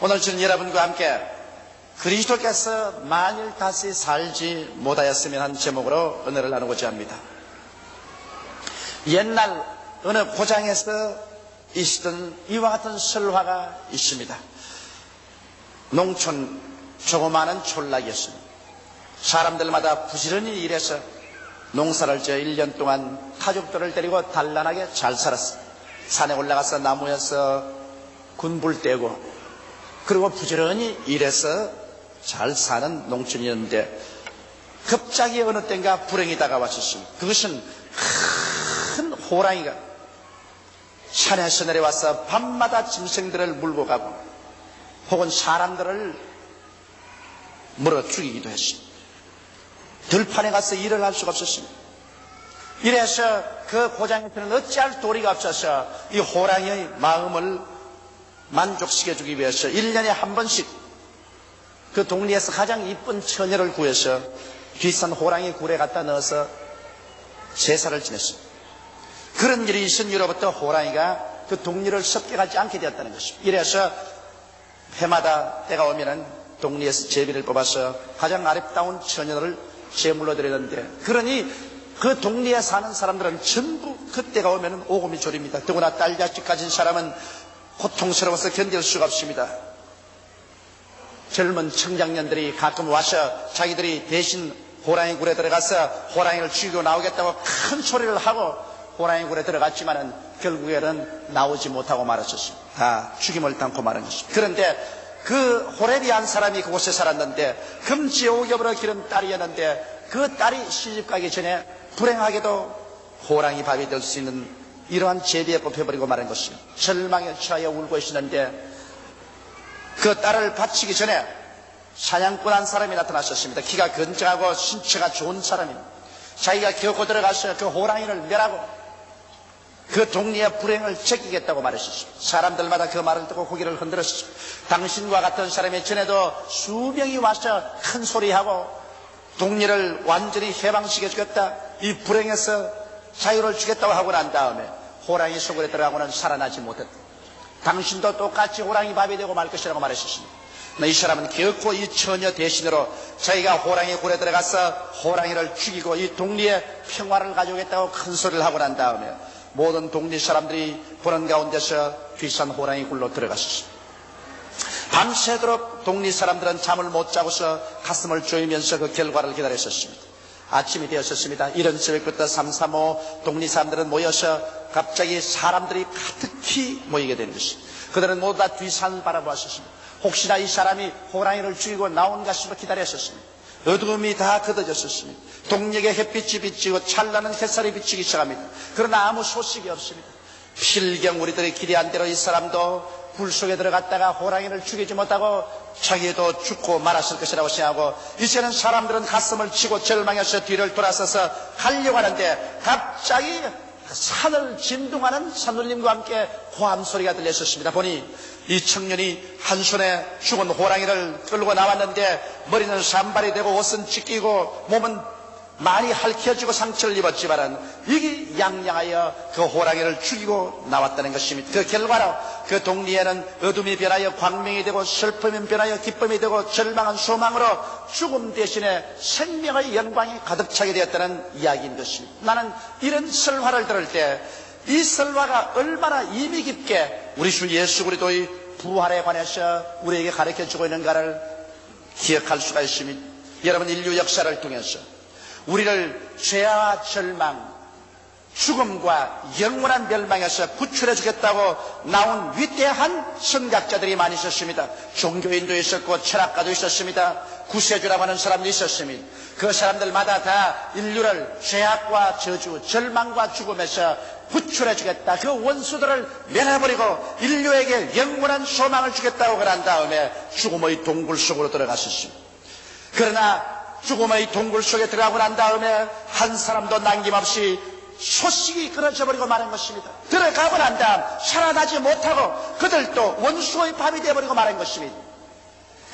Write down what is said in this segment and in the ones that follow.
오늘 저는 여러분과 함께 그리스도께서 만일 다시 살지 못하였으면 한 제목으로 은혜를 나누고자 합니다. 옛날 어느 고장에서 있었던 이와 같은 설화가 있습니다. 농촌 조그마한 촌락이었습니다. 사람들마다 부지런히 일해서 농사를 지어 1년 동안 가족들을 데리고 단란하게 잘 살았습니다. 산에 올라가서 나무에서 군불 떼고 그리고 부지런히 일해서 잘 사는 농촌이었는데 갑자기 어느 때인가 불행이 다가왔었습니다. 그것은 큰 호랑이가 산에서 내려와서 밤마다 짐승들을 물고 가고 혹은 사람들을 물어 죽이기도 했습니다. 들판에 가서 일을 할 수가 없었습니다. 이래서 그 고장에서는 어찌할 도리가 없어서 이 호랑이의 마음을 만족시켜주기 위해서 1년에 한 번씩 그 동리에서 가장 이쁜 처녀를 구해서 뒷산 호랑이 굴에 갖다 넣어서 제사를 지냈습니다. 그런 일이 있은 이후로부터 호랑이가 그 동리를 섭격하지 않게 되었다는 것입니다. 이래서 해마다 때가 오면은 동리에서 제비를 뽑아서 가장 아름다운 처녀를 제물로 드렸는데, 그러니 그 동리에 사는 사람들은 전부 그때가 오면은 오금이 졸입니다. 더구나 딸 자식 가진 사람은 고통스러워서 견딜 수가 없습니다. 젊은 청장년들이 가끔 와서 자기들이 대신 호랑이 굴에 들어가서 호랑이를 죽이고 나오겠다고 큰 소리를 하고 호랑이 굴에 들어갔지만은 결국에는 나오지 못하고 말았었습니다. 다 죽임을 당고 말한 것입니다. 그런데 그 호레비 한 사람이 그곳에 살았는데 금지옥엽으로 기른 딸이었는데 그 딸이 시집가기 전에 불행하게도 호랑이 밥이 될 수 있는 이러한 제비에 뽑혀버리고 말한 것입니다. 절망에 처하여 울고 있었는데 그 딸을 바치기 전에 사냥꾼 한 사람이 나타났었습니다. 키가 건장하고 신체가 좋은 사람입니다. 자기가 겨우 들어가서 그 호랑이를 멸하고 그 동리의 불행을 제끼겠다고 말했었습니다. 사람들마다 그 말을 듣고 고개를 흔들었습니다. 당신과 같은 사람이 전에도 수명이 와서 큰 소리하고 동리를 완전히 해방시켜 주겠다, 이 불행에서 자유를 주겠다고 하고 난 다음에 호랑이 속으로 들어가고는 살아나지 못했다. 당신도 똑같이 호랑이 밥이 되고 말 것이라고 말했었습니다. 이 사람은 결코 이 처녀 대신으로 자기가 호랑이 굴에 들어가서 호랑이를 죽이고 이 동리의 평화를 가져오겠다고 큰 소리를 하고 난 다음에 모든 동리 사람들이 보는 가운데서 뒷산 호랑이 굴로 들어갔습니다. 밤새도록 동리 사람들은 잠을 못 자고서 가슴을 조이면서 그 결과를 기다렸었습니다. 아침이 되었었습니다. 이런 새벽부터 3, 3, 5 동리 사람들은 모여서 갑자기 사람들이 가득히 모이게 되는 것입니다. 그들은 모두 다 뒷산을 바라보았었습니다. 혹시나 이 사람이 호랑이를 죽이고 나온가 싶어 기다렸었습니다. 어두움이 다 걷어졌었습니다. 동력의 햇빛이 비치고 찬란한 햇살이 비치기 시작합니다. 그러나 아무 소식이 없습니다. 필경 우리들이 기대한 대로 이 사람도 불 속에 들어갔다가 호랑이를 죽이지 못하고 자기도 죽고 말았을 것이라고 생각하고 이제는 사람들은 가슴을 치고 절망해서 뒤를 돌아서서 가려고 하는데 갑자기 산을 진동하는 산울림과 함께 호함 소리가 들렸었습니다. 보니 이 청년이 한 손에 죽은 호랑이를 끌고 나왔는데 머리는 산발이 되고 옷은 찢기고 몸은 많이 핥혀지고 상처를 입었지만은 이게 양양하여 그 호랑이를 죽이고 나왔다는 것입니다. 그 결과로 그 동리에는 어둠이 변하여 광명이 되고 슬픔이 변하여 기쁨이 되고 절망은 소망으로 죽음 대신에 생명의 영광이 가득 차게 되었다는 이야기인 것입니다. 나는 이런 설화를 들을 때 이 설화가 얼마나 의미 깊게 우리 주 예수 그리스도의 부활에 관해서 우리에게 가르쳐주고 있는가를 기억할 수가 있습니다. 여러분, 인류 역사를 통해서 우리를 죄와 절망, 죽음과 영원한 멸망에서 구출해 주겠다고 나온 위대한 선각자들이 많이 있었습니다. 종교인도 있었고 철학가도 있었습니다. 구세주라고 하는 사람도 있었습니다. 그 사람들마다 다 인류를 죄악과 저주, 절망과 죽음에서 구출해 주겠다, 그 원수들을 멸해버리고 인류에게 영원한 소망을 주겠다고 그런 다음에 죽음의 동굴 속으로 들어갔었습니다. 그러나 죽음의 동굴 속에 들어가고 난 다음에 한 사람도 남김없이 소식이 끊어져 버리고 마는 것입니다. 들어가고 난 다음 살아나지 못하고 그들도 원수의 밥이 되어버리고 마는 것입니다.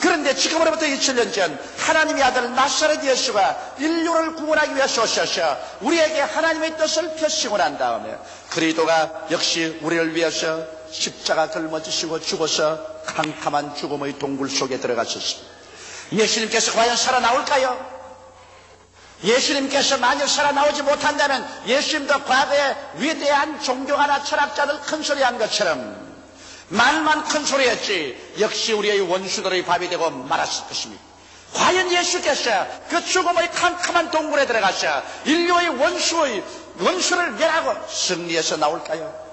그런데 지금으로부터 2000년 전 하나님의 아들 나사렛 예수가 인류를 구원하기 위해서 오셔서 우리에게 하나님의 뜻을 펴시고 난 다음에 그리스도가 역시 우리를 위해서 십자가 걸머지시고 죽어서 캄캄한 죽음의 동굴 속에 들어가셨습니다. 예수님께서 과연 살아나올까요? 예수님께서 만약 살아나오지 못한다면 예수님도 과거에 위대한 종교가나 철학자들 큰소리한 것처럼 말만 큰소리했지 역시 우리의 원수들의 밥이 되고 말았을 것입니다. 과연 예수께서 그 죽음의 캄캄한 동굴에 들어가서 인류의 원수를 멸하고 승리해서 나올까요?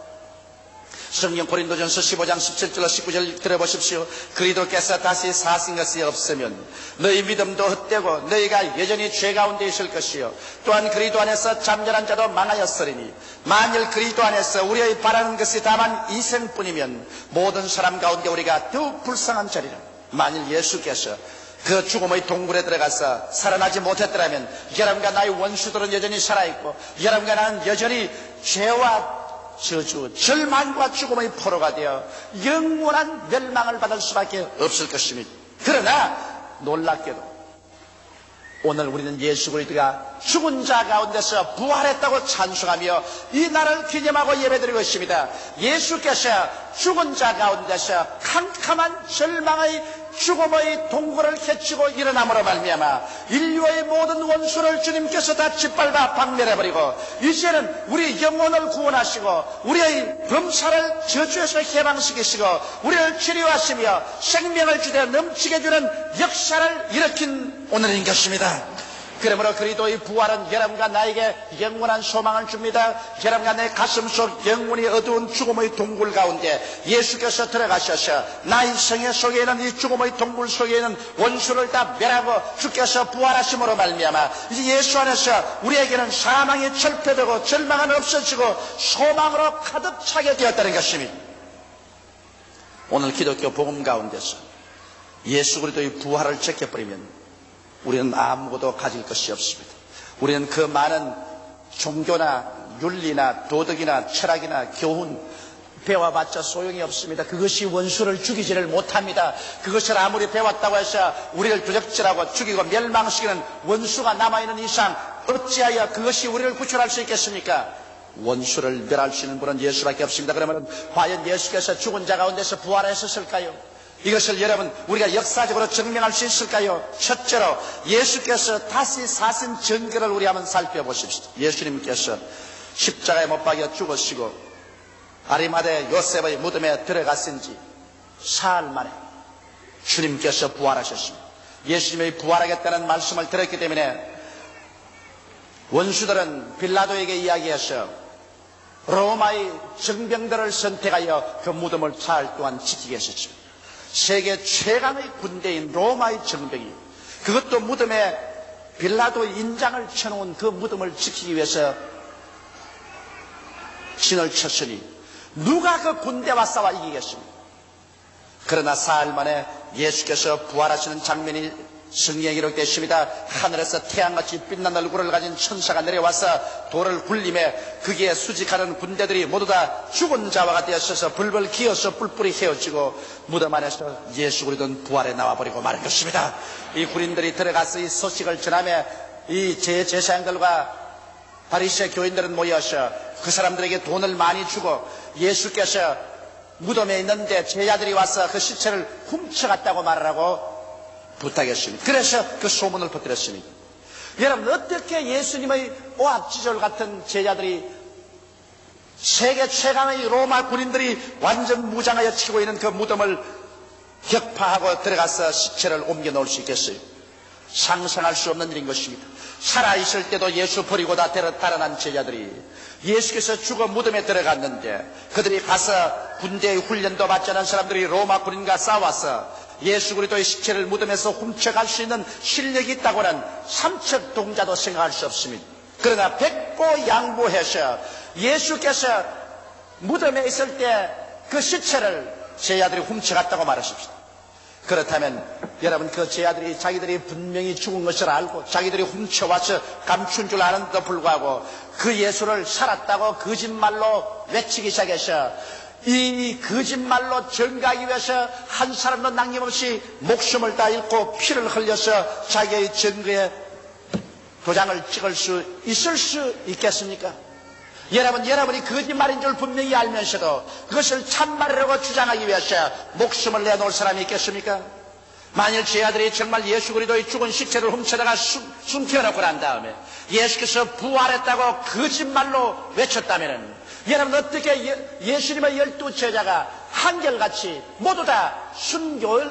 성경 고린도전서 15장 17절로 19절 들어보십시오. 그리스도께서 다시 사신 것이 없으면 너희 믿음도 헛되고 너희가 여전히 죄 가운데 있을 것이요 또한 그리스도 안에서 잠잠한 자도 망하였으리니 만일 그리스도 안에서 우리의 바라는 것이 다만 이생뿐이면 모든 사람 가운데 우리가 더욱 불쌍한 자리라. 만일 예수께서 그 죽음의 동굴에 들어가서 살아나지 못했더라면 여러분과 나의 원수들은 여전히 살아있고 여러분과 나는 여전히 죄와 저주, 절망과 죽음의 포로가 되어 영원한 멸망을 받을 수밖에 없을 것입니다. 그러나 놀랍게도 오늘 우리는 예수 그리스도가 죽은 자 가운데서 부활했다고 찬송하며 이 날을 기념하고 예배드리고 있습니다. 예수께서 죽은 자 가운데서 캄캄한 절망의 죽음의 동굴을 헤치고 일어남으로 말미암아 인류의 모든 원수를 주님께서 다 짓밟아 박멸해버리고 이제는 우리 영혼을 구원하시고 우리의 범사를 저주에서 해방시키시고 우리를 치료하시며 생명을 주되 넘치게 주는 역사를 일으킨 오늘인 것입니다. 그러므로 그리스도의 부활은 여러분과 나에게 영원한 소망을 줍니다. 여러분과 내 가슴 속 영원히 어두운 죽음의 동굴 가운데 예수께서 들어가셔서 나의 생애 속에는 이 죽음의 동굴 속에는 원수를 다 멸하고 주께서 부활하심으로 말미암아 이제 예수 안에서 우리에게는 사망이 철폐되고 절망은 없어지고 소망으로 가득 차게 되었다는 것입니다. 오늘 기독교 복음 가운데서 예수 그리스도의 부활을 제껴버리면 우리는 아무것도 가질 것이 없습니다. 우리는 그 많은 종교나 윤리나 도덕이나 철학이나 교훈 배워봤자 소용이 없습니다. 그것이 원수를 죽이지를 못합니다. 그것을 아무리 배웠다고 해서 우리를 도적질하고 죽이고 멸망시키는 원수가 남아있는 이상 어찌하여 그것이 우리를 구출할 수 있겠습니까? 원수를 멸할 수 있는 분은 예수밖에 없습니다. 그러면 과연 예수께서 죽은 자 가운데서 부활하셨을까요? 이것을 여러분 우리가 역사적으로 증명할 수 있을까요? 첫째로 예수께서 다시 사신 전개를 우리 한번 살펴보십시오. 예수님께서 십자가에 못 박여 죽으시고 아리마대 요셉의 무덤에 들어가신 지 사흘 만에 주님께서 부활하셨습니다. 예수님이 부활하겠다는 말씀을 들었기 때문에 원수들은 빌라도에게 이야기해서 로마의 정병들을 선택하여 그 무덤을 사흘 동안 지키게 했었습니다. 세계 최강의 군대인 로마의 정병이 그것도 무덤에 빌라도의 인장을 쳐놓은 그 무덤을 지키기 위해서 진을 쳤으니 누가 그 군대와 싸워 이기겠습니까? 그러나 사흘 만에 예수께서 부활하시는 장면이 성경에 기록되었습니다. 하늘에서 태양같이 빛난 얼굴을 가진 천사가 내려와서 돌을 굴림에 거기에 수직하는 군대들이 모두 다 죽은 자와 되어서 불불 기어서 뿔뿔이 헤어지고 무덤 안에서 예수 그리스도는 부활에 나와버리고 말은 것입니다. 이 군인들이 들어가서 이 소식을 전하며 이 제사장들과 바리새 교인들은 모여서 그 사람들에게 돈을 많이 주고 예수께서 무덤에 있는데 제자들이 와서 그 시체를 훔쳐갔다고 말을 하고 부탁했습니다. 그래서 그 소문을 퍼뜨렸습니다. 여러분 어떻게 예수님의 오합지졸 같은 제자들이 세계 최강의 로마 군인들이 완전 무장하여 치고 있는 그 무덤을 격파하고 들어가서 시체를 옮겨 놓을 수 있겠어요? 상상할 수 없는 일인 것입니다. 살아있을 때도 예수 버리고 다 달아난 제자들이 예수께서 죽어 무덤에 들어갔는데 그들이 가서 군대의 훈련도 받지 않은 사람들이 로마 군인과 싸워서 예수 그리스도의 시체를 무덤에서 훔쳐갈 수 있는 실력이 있다고는 삼척동자도 생각할 수 없습니다. 그러나 백보양보해서 예수께서 무덤에 있을 때 그 시체를 제자들이 훔쳐갔다고 말하십시오. 그렇다면 여러분 그 제자들이 자기들이 분명히 죽은 것을 알고 자기들이 훔쳐와서 감춘 줄 아는데도 불구하고 그 예수를 살았다고 거짓말로 외치기 시작해서 이 거짓말로 증거하기 위해서 한 사람도 남김없이 목숨을 다 잃고 피를 흘려서 자기의 증거에 도장을 찍을 수 있을 수 있겠습니까? 여러분이 거짓말인 줄 분명히 알면서도 그것을 참말이라고 주장하기 위해서 목숨을 내놓을 사람이 있겠습니까? 만일 제 아들이 정말 예수 그리스도의 죽은 시체를 훔쳐다가 숨겨놓고 난 다음에 예수께서 부활했다고 거짓말로 외쳤다면 여러분 어떻게 예수님의 12제자가 한결같이 모두 다 순교를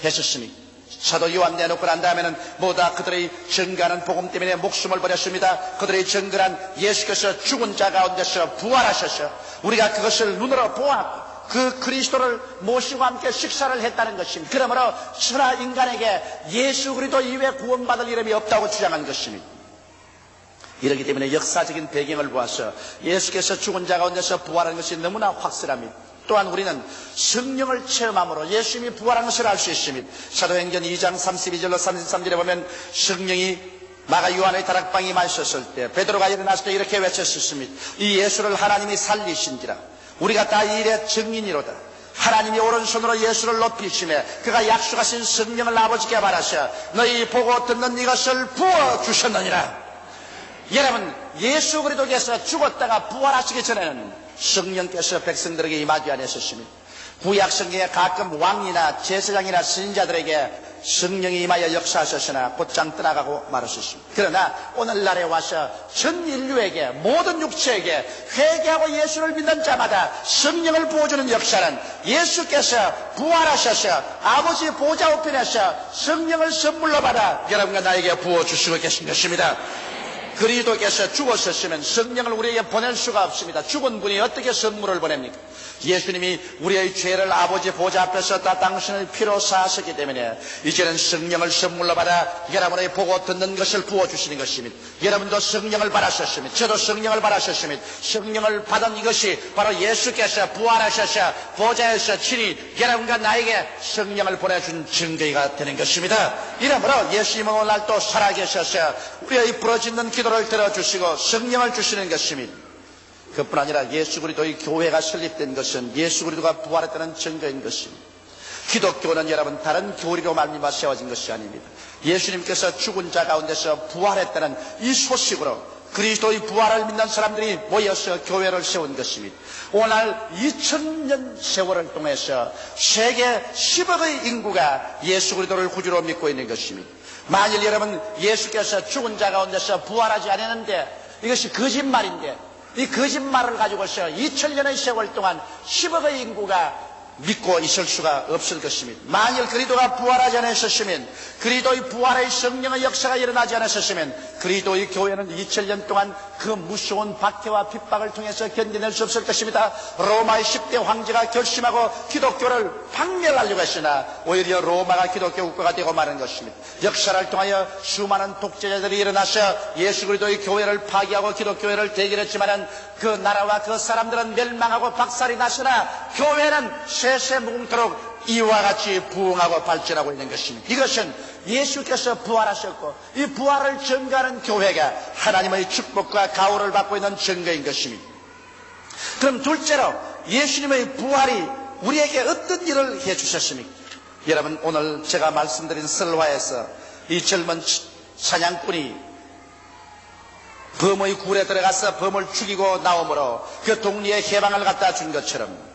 했었습니까? 사도 요한 내놓고 난 다음에는 모두 다 그들의 증거하는 복음 때문에 목숨을 버렸습니다. 그들의 증거한 예수께서 죽은 자 가운데서 부활하셔서 우리가 그것을 눈으로 보았고 그 그리스도를 모시고 함께 식사를 했다는 것입니다. 그러므로 천하 인간에게 예수 그리스도 이외에 구원받을 이름이 없다고 주장한 것입니다. 이렇기 때문에 역사적인 배경을 보아서 예수께서 죽은 자 가운데서 부활한 것이 너무나 확실합니다. 또한 우리는 성령을 체험함으로 예수님이 부활한 것을 알 수 있습니다. 사도행전 2장 32절로 33절에 보면 성령이 마가 요한의 다락방에 마셨을 때 베드로가 일어났을 때 이렇게 외쳤습니다. 이 예수를 하나님이 살리신지라 우리가 다 이 일의 증인이로다. 하나님이 오른손으로 예수를 높이시며 그가 약속하신 성령을 아버지께 받으셔 너희 보고 듣는 이것을 부어주셨느니라. 여러분 예수 그리스도께서 죽었다가 부활하시기 전에는 성령께서 백성들에게 임하지 않으셨습니다. 구약 성경에 가끔 왕이나 제사장이나 선지자들에게 성령이 임하여 역사하셨으나 곧장 떠나가고 말았습니다. 그러나 오늘날에 와서 전 인류에게 모든 육체에게 회개하고 예수를 믿는 자마다 성령을 부어주는 역사는 예수께서 부활하셔서 아버지 보좌 우편에서 성령을 선물로 받아 여러분과 나에게 부어주시고 계신 것입니다. 그리스도께서 죽었었으면 성령을 우리에게 보낼 수가 없습니다. 죽은 분이 어떻게 선물을 보냅니까? 예수님이 우리의 죄를 아버지 보좌 앞에서 다 당신의 피로 사하셨기 때문에 이제는 성령을 선물로 받아 여러분의 보고 듣는 것을 부어주시는 것입니다. 여러분도 성령을 받았었습니다. 저도 성령을 받았었습니다. 성령을 받은 이것이 바로 예수께서 부활하셔서 보좌에서 친히 여러분과 나에게 성령을 보내준 증거가 되는 것입니다. 이러므로 예수님은 오늘 또 살아계셔서 우리의 부러지는 기도를 들어주시고 성령을 주시는 것입니다. 그뿐 아니라 예수 그리스도의 교회가 설립된 것은 예수 그리스도가 부활했다는 증거인 것입니다. 기독교는 여러분 다른 교리로 말미암아 세워진 것이 아닙니다. 예수님께서 죽은 자 가운데서 부활했다는 이 소식으로 그리스도의 부활을 믿는 사람들이 모여서 교회를 세운 것입니다. 오늘 2000년 세월을 통해서 세계 10억의 인구가 예수 그리스도를 구주로 믿고 있는 것입니다. 만일 여러분 예수께서 죽은 자 가운데서 부활하지 않았는데 이것이 거짓말인데 이 거짓말을 가지고서 2000년의 세월 동안 10억의 인구가 믿고 있을 수가 없을 것입니다. 만일 그리스도가 부활하지 않았었으면 그리스도의 부활의 성령의 역사가 일어나지 않았었으면 그리스도의 교회는 2000년 동안 그 무서운 박해와 핍박을 통해서 견뎌낼 수 없을 것입니다. 로마의 10대 황제가 결심하고 기독교를 박멸하려고 했으나 오히려 로마가 기독교 국가가 되고 마는 것입니다. 역사를 통하여 수많은 독재자들이 일어나서 예수 그리스도의 교회를 파괴하고 기독교회를 대결했지만은 그 나라와 그 사람들은 멸망하고 박살이 났으나 교회는 세세무궁토록 이와 같이 부흥하고 발전하고 있는 것입니다. 이것은 예수께서 부활하셨고 이 부활을 증거하는 교회가 하나님의 축복과 가호를 받고 있는 증거인 것입니다. 그럼 둘째로 예수님의 부활이 우리에게 어떤 일을 해주셨습니까? 여러분 오늘 제가 말씀드린 설화에서 이 젊은 사냥꾼이 범의 굴에 들어가서 범을 죽이고 나오므로 그 동리에 해방을 갖다 준 것처럼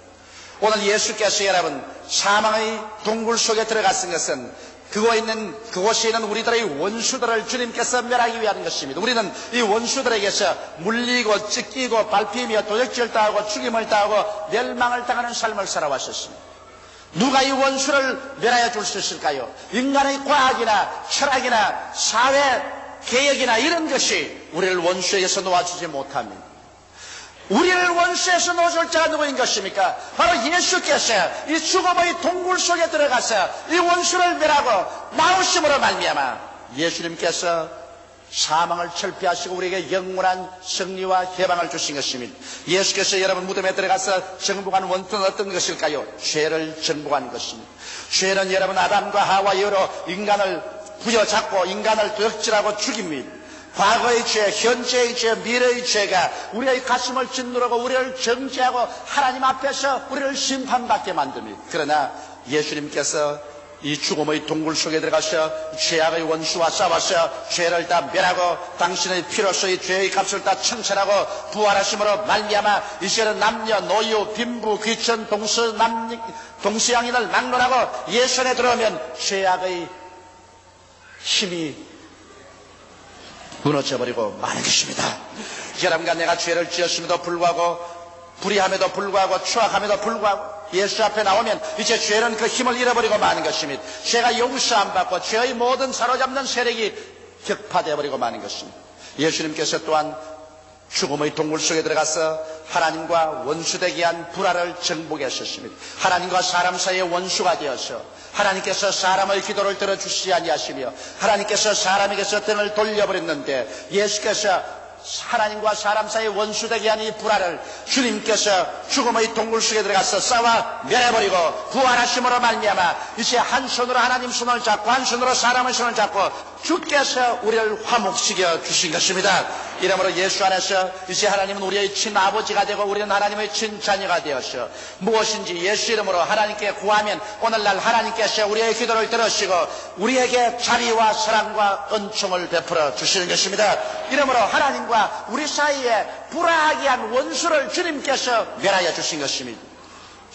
오늘 예수께서 여러분 사망의 동굴 속에 들어갔은 것은 그곳에 있는 우리들의 원수들을 주님께서 멸하기 위한 것입니다. 우리는 이 원수들에게서 물리고 찢기고 밟히며 도적질을 당하고 죽임을 당하고 멸망을 당하는 삶을 살아왔었습니다. 누가 이 원수를 멸하여 줄 수 있을까요? 인간의 과학이나 철학이나 사회 개혁이나 이런 것이 우리를 원수에게서 놓아주지 못합니다. 우리를 원수에서 놓아줄 자가 누구인 것입니까? 바로 예수께서 이 죽음의 동굴 속에 들어가서 이 원수를 멸하고 나오심으로 말미암아 예수님께서 사망을 철폐하시고 우리에게 영원한 승리와 해방을 주신 것입니다. 예수께서 여러분 무덤에 들어가서 정복한 원수는 어떤 것일까요? 죄를 정복한 것입니다. 죄는 여러분 아담과 하와의 여로 인간을 부여잡고 인간을 도적질하고 죽입니다. 과거의 죄, 현재의 죄, 미래의 죄가 우리의 가슴을 짓누르고 우리를 정죄하고 하나님 앞에서 우리를 심판받게 만듭니다. 그러나 예수님께서 이 죽음의 동굴 속에 들어가셔 죄악의 원수와 싸워서 죄를 다 멸하고 당신의 피로써 이 죄의 값을 다 청산하고 부활하심으로 말미암아 이제는 남녀 노유 빈부 귀천 동서양인을 막론하고 예수 안에 들어오면 죄악의 힘이 무너져버리고 마는 것입니다. 여러분과 내가 죄를 지었음에도 불구하고 불의함에도 불구하고 추악함에도 불구하고 예수 앞에 나오면 이제 죄는 그 힘을 잃어버리고 마는 것입니다. 죄가 용서 안 받고 죄의 모든 사로잡는 세력이 격파되어 버리고 마는 것입니다. 예수님께서 또한 죽음의 동굴 속에 들어가서 하나님과 원수되게 한 불화를 정복하셨습니다. 하나님과 사람 사이의 원수가 되어서 하나님께서 사람의 기도를 들어주시지 아니하시며 하나님께서 사람에게서 등을 돌려버렸는데 예수께서 하나님과 사람 사이의 원수되게 한 이 불화를 주님께서 죽음의 동굴 속에 들어가서 싸워 멸해버리고 부활하심으로 말미암아 이제 한 손으로 하나님 손을 잡고 한 손으로 사람의 손을 잡고 주께서 우리를 화목시켜 주신 것입니다. 이러므로 예수 안에서 이제 하나님은 우리의 친아버지가 되고 우리는 하나님의 친자녀가 되어서 무엇인지 예수 이름으로 하나님께 구하면 오늘날 하나님께서 우리의 기도를 들으시고 우리에게 자비와 사랑과 은총을 베풀어 주시는 것입니다. 이러므로 하나님과 우리 사이에 불화하게 한 원수를 주님께서 멸하여 주신 것입니다.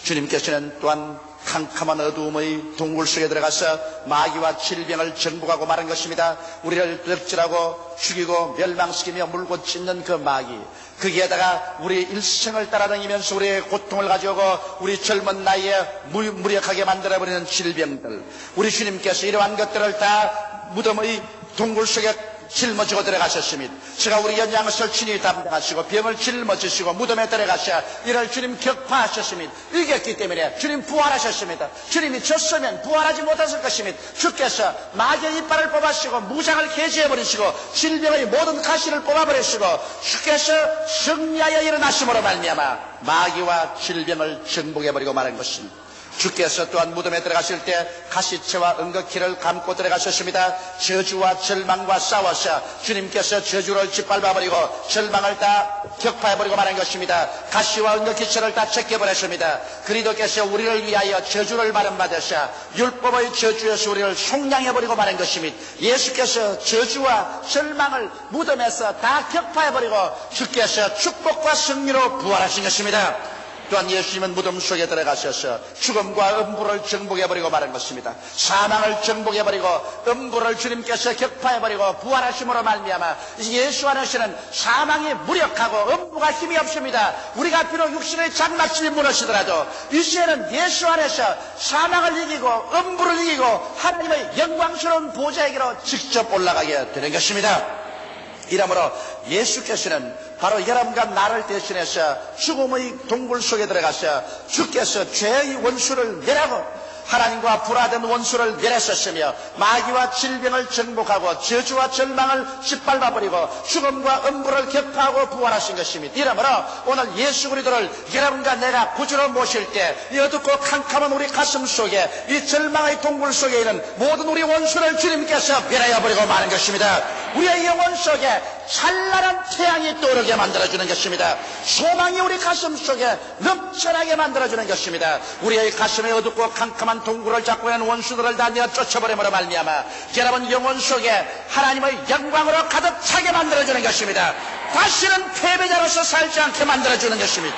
주님께서는 또한 캄캄한 어두움의 동굴 속에 들어가서 마귀와 질병을 정복하고 마는 것입니다. 우리를 덕질하고 죽이고 멸망시키며 물고 찢는 그 마귀, 거기에다가 우리 일생을 따라다니면서 우리의 고통을 가져오고 우리 젊은 나이에 무력하게 만들어버리는 질병들, 우리 주님께서 이러한 것들을 다 무덤의 동굴 속에 짊어지고 들어가셨습니다. 제가 우리 연양을 친히 담당하시고 병을 짊어지시고 무덤에 들어가셔 이를 주님 격파하셨습니다. 이겼기 때문에 주님 부활하셨습니다. 주님이 졌으면 부활하지 못했을 것입니다. 주께서 마귀의 이빨을 뽑아시고 무장을 개지해버리시고 질병의 모든 가시를 뽑아버리시고 주께서 승리하여 일어나심으로 말미암아 마귀와 질병을 정복해버리고 마는 것입니다. 주께서 또한 무덤에 들어가실 때 가시체와 은거키를 감고 들어가셨습니다. 저주와 절망과 싸워서 주님께서 저주를 짓밟아버리고 절망을 다 격파해버리고 말한 것입니다. 가시와 은거키체를 다 제껴버렸습니다. 그리스도께서 우리를 위하여 저주를 받으셔 율법의 저주에서 우리를 속량해버리고 말한 것입니다. 예수께서 저주와 절망을 무덤에서 다 격파해버리고 주께서 축복과 승리로 부활하신 것입니다. 또한 예수님은 무덤 속에 들어가셔서 죽음과 음부를 정복해버리고 말한 것입니다. 사망을 정복해버리고 음부를 주님께서 격파해버리고 부활하심으로 말미암아 예수 안에서는 사망이 무력하고 음부가 힘이 없습니다. 우리가 비록 육신의 장막집이 무너지더라도 이제는 예수 안에서 사망을 이기고 음부를 이기고 하나님의 영광스러운 보좌에게로 직접 올라가게 되는 것입니다. 이러므로 예수께서는 바로 여러분과 나를 대신해서 죽음의 동굴 속에 들어가서 주께서 죄의 원수를 멸하고 하나님과 불화된 원수를 멸했었으며 마귀와 질병을 정복하고 저주와 절망을 짓밟아버리고 죽음과 음부를 격파하고 부활하신 것입니다. 이러므로 오늘 예수 그리스도를 여러분과 내가 구주로 모실 때 이 어둡고 캄캄한 우리 가슴 속에 이 절망의 동굴 속에 있는 모든 우리 원수를 주님께서 멸하여 버리고 마는 것입니다. 우리의 영혼 속에 찬란한 태양이 떠오르게 만들어주는 것입니다. 소망이 우리 가슴 속에 넘쳐나게 만들어주는 것입니다. 우리의 가슴에 어둡고 캄캄한 동굴을 잡고 있는 원수들을 다 내어 쫓아버림으로 말미암아 여러분 영혼 속에 하나님의 영광으로 가득 차게 만들어주는 것입니다. 다시는 패배자로서 살지 않게 만들어주는 것입니다.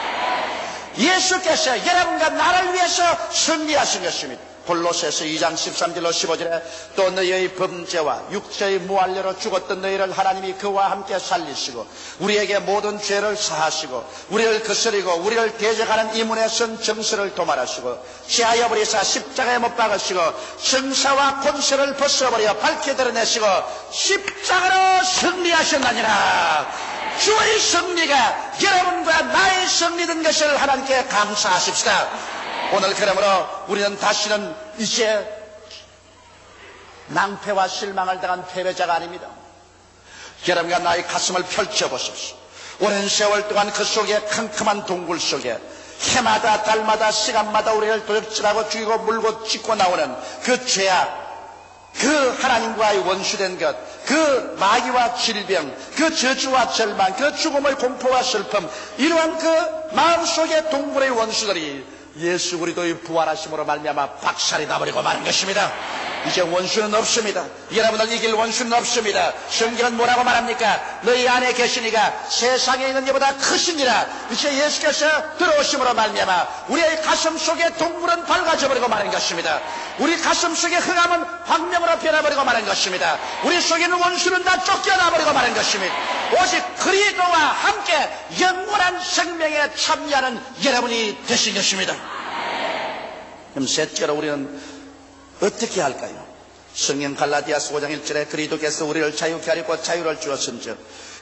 예수께서 여러분과 나를 위해서 승리하신 것입니다. 골로새서 2장 13절로 15절에 또 너희의 범죄와 육체의 무할례로 죽었던 너희를 하나님이 그와 함께 살리시고 우리에게 모든 죄를 사하시고 우리를 거스리고 우리를 대적하는 이문에 선 정서를 도말하시고 제하여 버리사 십자가에 못 박으시고 정사와 권세를 벗어버려 밝게 드러내시고 십자가로 승리하셨나니라. 주의 승리가 여러분과 나의 승리된 것을 하나님께 감사하십시다. 오늘 그러므로 우리는 다시는 이제 낭패와 실망을 당한 패배자가 아닙니다. 여러분과 나의 가슴을 펼쳐보십시오. 오랜 세월 동안 그 속에 캄캄한 동굴 속에 해마다 달마다 시간마다 우리를 도적질하고 죽이고 물고 찢고 나오는 그 죄악, 그 하나님과의 원수된 것, 그 마귀와 질병, 그 저주와 절망, 그 죽음의 공포와 슬픔, 이러한 그 마음속의 동굴의 원수들이 예수 그리스도의 부활하심으로 말미암아 박살이 나버리고 마는 것입니다. 이제 원수는 없습니다. 여러분을 이길 원수는 없습니다. 성경은 뭐라고 말합니까? 너희 안에 계시니가 세상에 있는 이보다 크시니라. 이제 예수께서 들어오심으로 말미암아 우리의 가슴 속에 동물은 밝아져 버리고 마는 것입니다. 우리 가슴 속에 흑암은 광명으로 변해버리고 마는 것입니다. 우리 속에 있는 원수는 다 쫓겨나 버리고 마는 것입니다. 오직 그리스도와 함께 영원한 생명에 참여하는 여러분이 되신 것입니다. 그럼 셋째로 우리는 어떻게 할까요? 성경 갈라디아서 5장 1절에 그리스도께서 우리를 자유케 하려고 자유를 주었은즉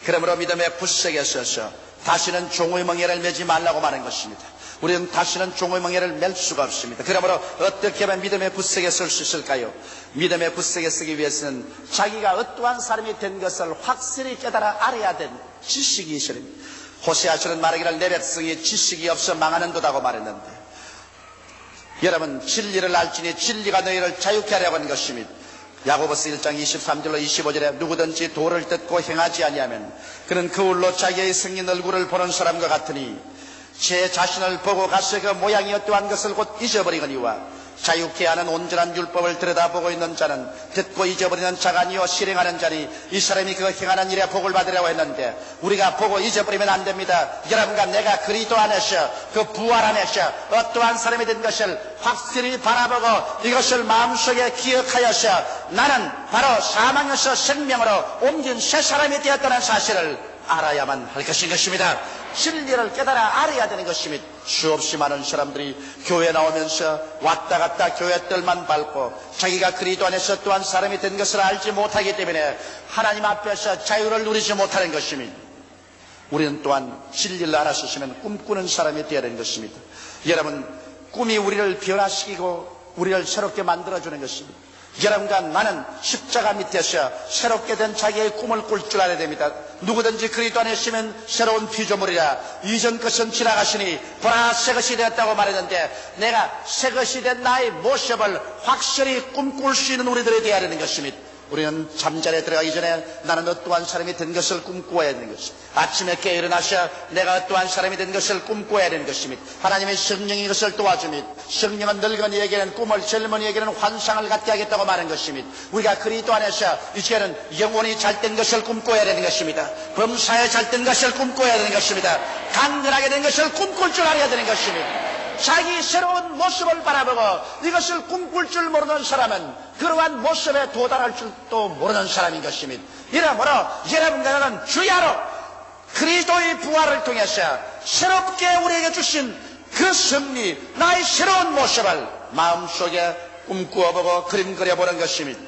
그러므로 믿음의 굳세게 서서 다시는 종의 멍에를 매지 말라고 말하는 것입니다. 우리는 다시는 종의 멍에를 맬 수가 없습니다. 그러므로 어떻게 하면 믿음의 굳세게 설 수 있을까요? 믿음의 굳세게 서기 위해서는 자기가 어떠한 사람이 된 것을 확실히 깨달아 알아야 된 지식이 있어야 됩니다. 호세아서는 말하기를 내 백성이 지식이 없어 망하는도다고 말했는데, 여러분 진리를 알지니 진리가 너희를 자유케 하려고 하는 것입니다. 야고보서 1장 23절로 25절에 누구든지 도를 듣고 행하지 아니하면 그는 그울로 자기의 생긴 얼굴을 보는 사람과 같으니 제 자신을 보고 가서 그 모양이 어떠한 것을 곧 잊어버리거니와 자유케 하는 온전한 율법을 들여다보고 있는 자는 듣고 잊어버리는 자가 아니요 실행하는 자니 이 사람이 그 행하는 일에 복을 받으려고 했는데 우리가 보고 잊어버리면 안 됩니다. 여러분과 내가 그리스도 안에서 그 부활 안에서 어떠한 사람이 된 것을 확실히 바라보고 이것을 마음속에 기억하여서 나는 바로 사망에서 생명으로 옮긴 새 사람이 되었다는 사실을 알아야만 할 것인 것입니다. 진리를 깨달아 알아야 되는 것입니다. 수없이 많은 사람들이 교회 나오면서 왔다 갔다 교회들만 밟고 자기가 그리스도 안에서 또한 사람이 된 것을 알지 못하기 때문에 하나님 앞에서 자유를 누리지 못하는 것입니다. 우리는 또한 진리를 알았으면 꿈꾸는 사람이 되어야 되는 것입니다. 여러분, 꿈이 우리를 변화시키고 우리를 새롭게 만들어주는 것입니다. 여러분과 나는 십자가 밑에서 새롭게 된 자기의 꿈을 꿀 줄 알아야 됩니다. 누구든지 그리스도 안에 있으면 새로운 피조물이라 이전 것은 지나가시니 보라 새 것이 되었다고 말했는데 내가 새 것이 된 나의 모습을 확실히 꿈꿀 수 있는 우리들이 되어야 하는 것입니다. 우리는 잠자리에 들어가기 전에 나는 어떠한 사람이 된 것을 꿈꾸어야 되는 것입니다. 아침에 깨어 일어나셔 내가 어떠한 사람이 된 것을 꿈꾸어야 되는 것입니다. 하나님의 성령이 이것을 도와줍니다. 성령은 늙은이에게는 꿈을, 젊은이에게는 환상을 갖게 하겠다고 말한 것입니다. 우리가 그리스도 안에서 이제는 영혼이 잘된 것을 꿈꿔야 되는 것입니다. 범사에 잘된 것을 꿈꿔야 되는 것입니다. 강건하게 된 것을 꿈꿀 줄 알아야 되는 것입니다. 자기 새로운 모습을 바라보고 이것을 꿈꿀 줄 모르는 사람은 그러한 모습에 도달할 줄도 모르는 사람인 것입니다. 이러므로 여러분과 나는 주야로 그리스도의 부활을 통해서 새롭게 우리에게 주신 그 승리, 나의 새로운 모습을 마음속에 꿈꾸어보고 그림 그려보는 것입니다.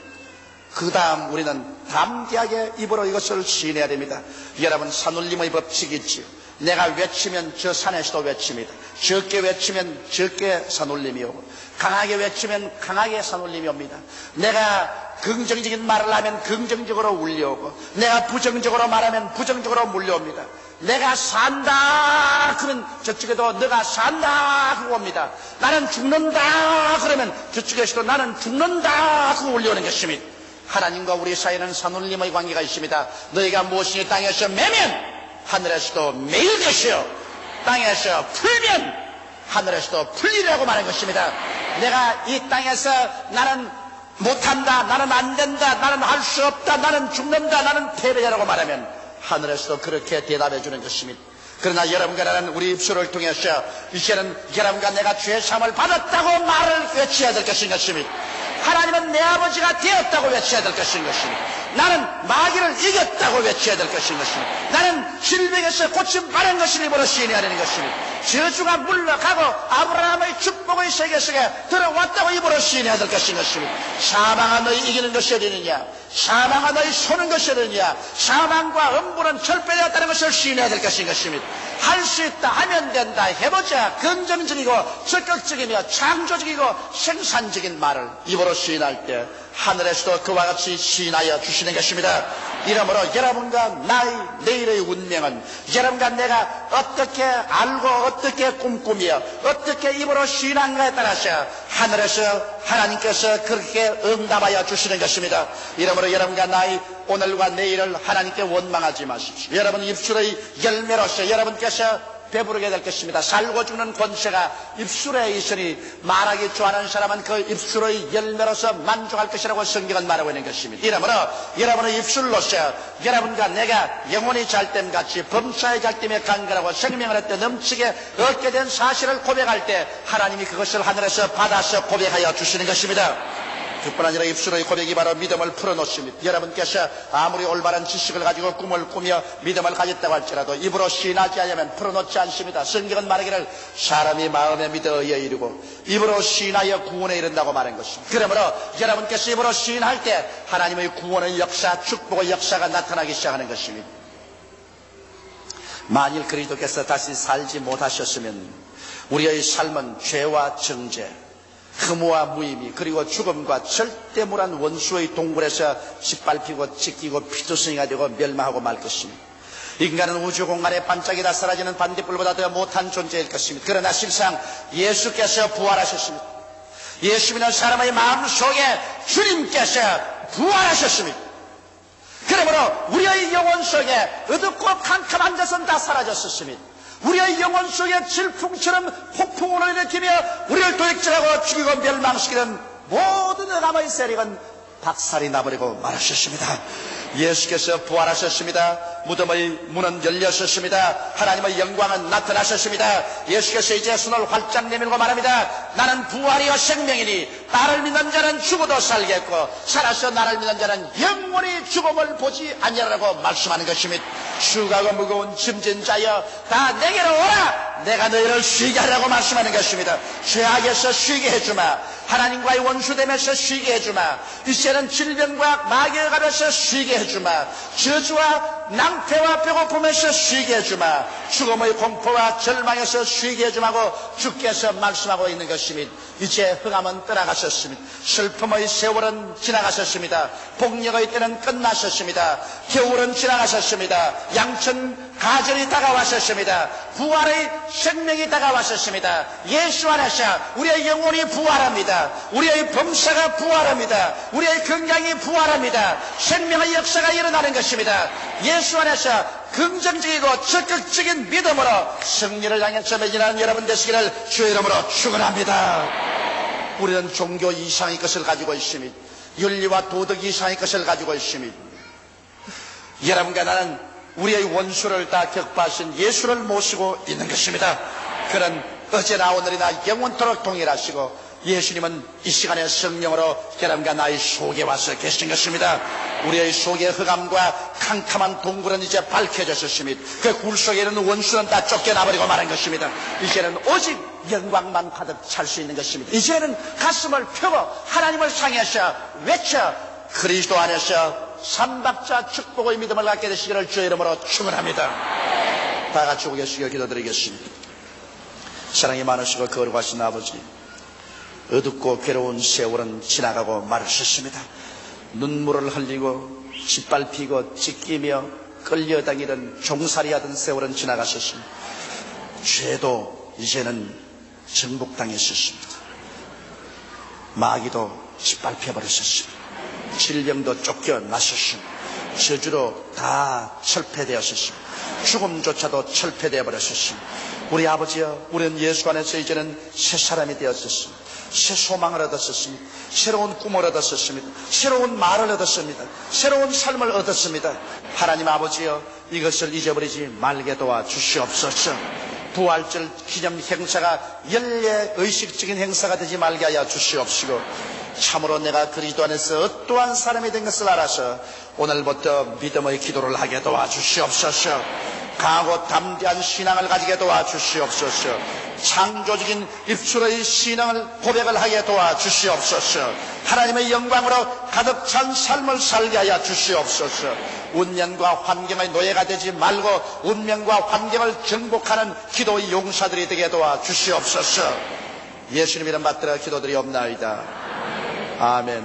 그 다음 우리는 담대하게 입으로 이것을 시인해야 됩니다. 여러분, 산울림의 법칙이 있지요. 내가 외치면 저 산에서도 외칩니다. 적게 외치면 적게 산울림이 오고 강하게 외치면 강하게 산울림이 옵니다. 내가 긍정적인 말을 하면 긍정적으로 울려오고 내가 부정적으로 말하면 부정적으로 물려옵니다. 내가 산다 그러면 저쪽에도 너가 산다 하고 옵니다. 나는 죽는다 그러면 저쪽에서도 나는 죽는다 하고 울려오는 것입니다. 하나님과 우리 사이에는 산울림의 관계가 있습니다. 너희가 무엇이니 땅에서 매면 하늘에서도 매일 것이요 땅에서 풀면 하늘에서도 풀리라고 말한 것입니다. 내가 이 땅에서 나는 못한다, 나는 안 된다, 나는 할 수 없다, 나는 죽는다, 나는 패배자라고 말하면 하늘에서도 그렇게 대답해 주는 것입니다. 그러나 여러분과 나는 우리 입술을 통해서 이제는 여러분과 내가 죄 사함을 받았다고 말을 외쳐야 될 것인 것입니다. 하나님은 내 아버지가 되었다고 외쳐야 될 것인 것입니다. 나는 마귀를 이겼다고 외쳐야 될 것인 것입니다. 나는 질병에서 고침받은 것을 입으로 시인해야 되는 것입니다. 저주가 물러가고 아브라함의 축복의 세계 속에 들어왔다고 입으로 시인해야 될 것인 것입니다. 사망아 너희 이기는 것이 어디느냐, 사망아 너희 소는 것이 어디느냐, 사망과 음부는 절배되었다는 것을 시인해야 될 것인 것입니다. 할 수 있다, 하면 된다, 해보자, 긍정적이고 적극적이며 창조적이고 생산적인 말을 입으로 시인할 때 하늘에서도 그와 같이 시인하여 주시는 것입니다. 이러므로 여러분과 나의 내일의 운명은 여러분과 내가 어떻게 알고 어떻게 꿈꾸며 어떻게 입으로 시인한가에 따라서 하늘에서 하나님께서 그렇게 응답하여 주시는 것입니다. 이러므로 여러분과 나의 오늘과 내일을 하나님께 원망하지 마십시오. 여러분 입술의 열매로서 여러분께서 배부르게 될 것입니다. 살고 죽는 권세가 입술에 있으니 말하기 좋아하는 사람은 그 입술의 열매로서 만족할 것이라고 성경은 말하고 있는 것입니다. 이러므로 여러분의 입술로서 여러분과 내가 영혼이 잘됨 같이 범사의 잘됨에 간결하고 생명을 얻되 넘치게 얻게 된 사실을 고백할 때 하나님이 그것을 하늘에서 받아서 고백하여 주시는 것입니다. 그뿐 아니라 입술의 고백이 바로 믿음을 풀어놓습니다. 여러분께서 아무리 올바른 지식을 가지고 꿈을 꾸며 믿음을 가졌다고 할지라도 입으로 시인하지 않으면 풀어놓지 않습니다. 성경은 말하기를 사람이 마음에 믿어 의에 이르고 입으로 시인하여 구원에 이른다고 말한 것입니다. 그러므로 여러분께서 입으로 시인할 때 하나님의 구원의 역사, 축복의 역사가 나타나기 시작하는 것입니다. 만일 그리스도께서 다시 살지 못하셨으면 우리의 삶은 죄와 정죄, 흠모와 무의미 그리고 죽음과 절대무한 원수의 동굴에서 짓밟히고 찢기고 피투성이가 되고 멸망하고 말 것입니다. 인간은 우주 공간에 반짝이다 사라지는 반딧불보다 더 못한 존재일 것입니다. 그러나 실상 예수께서 부활하셨습니다. 예수 믿는 사람의 마음속에 주님께서 부활하셨습니다. 그러므로 우리의 영혼 속에 어둡고 캄캄한 것은 다 사라졌습니다. 우리의 영혼 속에 질풍처럼 폭풍을 일으키며 우리를 도익질하고 죽이고 멸망시키는 모든 흑암의 세력은 박살이 나버리고 말하셨습니다. 예수께서 부활하셨습니다. 무덤의 문은 열렸었습니다. 하나님의 영광은 나타나셨습니다. 예수께서 이제 손을 활짝 내밀고 말합니다. 나는 부활이요 생명이니 나를 믿는 자는 죽어도 살겠고 살아서 나를 믿는 자는 영원히 죽음을 보지 아니하라고 말씀하는 것입니다. 수고하고 무거운 짐진 자여 다 내게로 오라. 내가 너희를 쉬게 하라고 말씀하는 것입니다. 죄악에서 쉬게 해주마. 하나님과의 원수됨에서 쉬게 해주마. 이제는 질병과 마귀의 갑에서 쉬게 해주마. 저주와 낭패와 배고픔에서 쉬게 해주마. 죽음의 공포와 절망에서 쉬게 해주마고 주께서 말씀하고 있는 것입니다. 이제 흑암은 떠나가셨습니다. 슬픔의 세월은 지나가셨습니다. 폭력의 때는 끝나셨습니다. 겨울은 지나가셨습니다. 양천 가절이 다가왔었습니다. 부활의 생명이 다가왔었습니다. 예수 안에서 우리의 영혼이 부활합니다. 우리의 범사가 부활합니다. 우리의 건강이 부활합니다. 생명의 역사가 일어나는 것입니다. 예수 안에서 긍정적이고 적극적인 믿음으로 승리를 향해서 매진하는 여러분 되시기를 주의 이름으로 축원합니다. 우리는 종교 이상의 것을 가지고 있습니다. 윤리와 도덕 이상의 것을 가지고 있습니다. 여러분과 나는 우리의 원수를 다 격파하신 예수를 모시고 있는 것입니다. 그는 어제나 오늘이나 영원토록 동일하시고 예수님은 이 시간에 성령으로 여러분과 나의 속에 와서 계신 것입니다. 우리의 속의 흑암과 캄캄한 동굴은 이제 밝혀졌습니다. 그 굴 속에 있는 원수는 다 쫓겨나버리고 말한 것입니다. 이제는 오직 영광만 가득 찰 수 있는 것입니다. 이제는 가슴을 펴고 하나님을 향해서 외쳐 그리스도 안에서 삼박자 축복의 믿음을 갖게 되시기를 주의 이름으로 축원합니다. 다 같이 오게 숙여 기도드리겠습니다. 사랑이 많으시고 거룩하신 아버지, 어둡고 괴로운 세월은 지나가고 말으셨습니다. 눈물을 흘리고 짓밟히고 찢기며 끌려다니던 종살이하던 세월은 지나가셨습니다. 죄도 이제는 정복당했었습니다. 마귀도 짓밟혀버렸었습니다. 질병도 쫓겨나셨습니다. 저주로 다 철폐되었습니다. 죽음조차도 철폐되어 버렸습니다. 우리 아버지여, 우리는 예수 안에서 이제는 새 사람이 되었습니다. 새 소망을 얻었습니다. 새로운 꿈을 얻었습니다. 새로운 말을 얻었습니다. 새로운 삶을 얻었습니다. 하나님 아버지여, 이것을 잊어버리지 말게 도와주시옵소서. 부활절 기념 행사가 연례 의식적인 행사가 되지 말게 하여 주시옵시고, 참으로 내가 그리스도 안에서 어떠한 사람이 된 것을 알아서 오늘부터 믿음의 기도를 하게 도와주시옵소서. 강하고 담대한 신앙을 가지게 도와주시옵소서. 창조적인 입술의 신앙을 고백을 하게 도와주시옵소서. 하나님의 영광으로 가득 찬 삶을 살게 하여 주시옵소서. 운명과 환경의 노예가 되지 말고 운명과 환경을 정복하는 기도의 용사들이 되게 도와주시옵소서. 예수님 이름 받들어 기도드리옵나이다. 아멘.